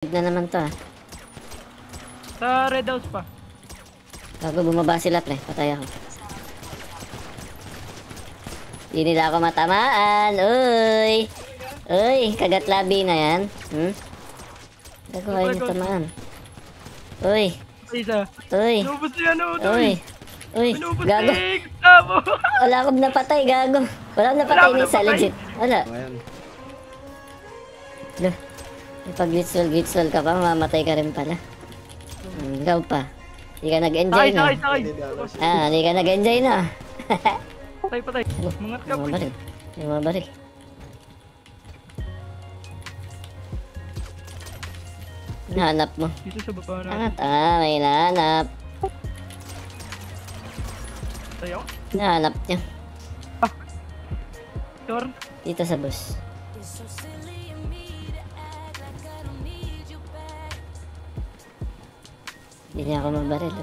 Na naman to ah. Sa red house pa. Bago bumaba sila pre, patay ako. Hindi nila ako matamaan. Uy! Uy! Kagat labi na yan. Bago kayo nyo tamaan. Uy! Isa. Uy! Inubos niya ano. Uy! Uy! Inubos Gago! ni Gustavo. Wala akong napatay, gago. Wala akong napatay Wala ni akong isa, napatay. legit. Wala. Loh. Pag gitsol ka pa, mamamatay ka rin pala. Ikaw pa. Hindi ka nag-enjoy Sakay, na. sakay, sakay. Hindi ka nag-enjoy na. Patay, patay. Mangat ka Yung po. mga baril. Yung mga baril. Nahanap mo. Dito sa baba na. Angat may nahanap. Patay ako. Nahanap niya. Sure. Dito sa bus. Hindi niya ako mabaril.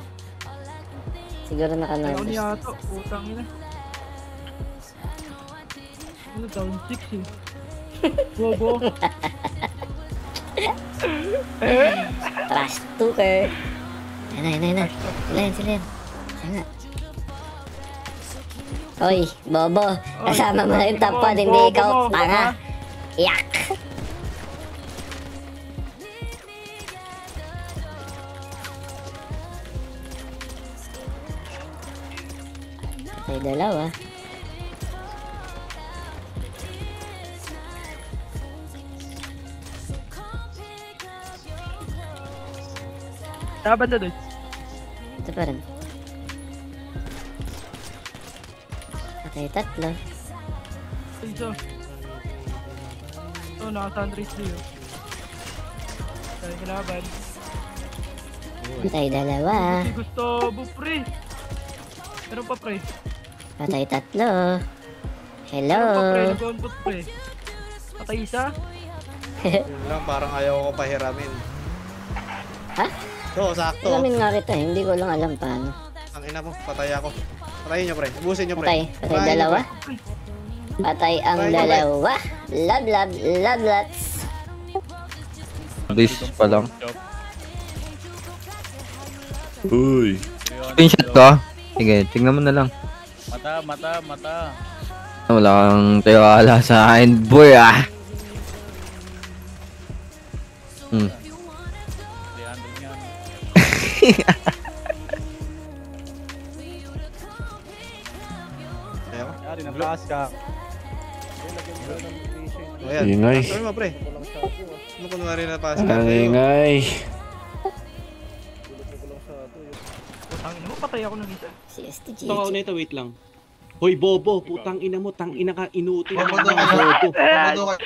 Siguro Ayaw naka-nervous. niya ito. Putang ina. Ano, down 6 eh. Bobo. Trash talker. Ayun na. Sila yan. Sana. Hoy, Bobo. Kasama mo na yung top pod, hindi ikaw. Tanga. Yak. May dalawa. Saban na doon. Ito pa rin. Okay, tatlo. Isa. Ito, naka-sandwich niyo. Dahil kalaban. Patay dalawa. Si Gustavo, pre. Meron pa, pre. Patay tatlo. Hello. Meron pa, pre. Nag-onput, pre. Patay isa. Yun lang, parang ayaw ko pahiramin. Ha? So, sakto. Alamin nga kita, hindi ko lang alam paano. Ang ina mo, patay ako. Patayin nyo, pre. Ubusin nyo, pre. Patay Patayin dalawa. nyo, pre. Patay ang Patay, dalawa. Love lots. This pa lang. Uy. Screenshot ka? Sige, tingnan mo na lang. Mata. Wala kang tiwala sa akin, boy ah. Ayaw. Yari, naglakas ka. O, yan. Ingay. Sabi mo, pre. Ano kunwari na pass ka? Ang ingay. Putang ina mo, patay ako ng isa. Si STG. Ito ako nito, wait lang. Hoy, Bobo, putang ina mo, tang ina ka, inuutin. Bobo.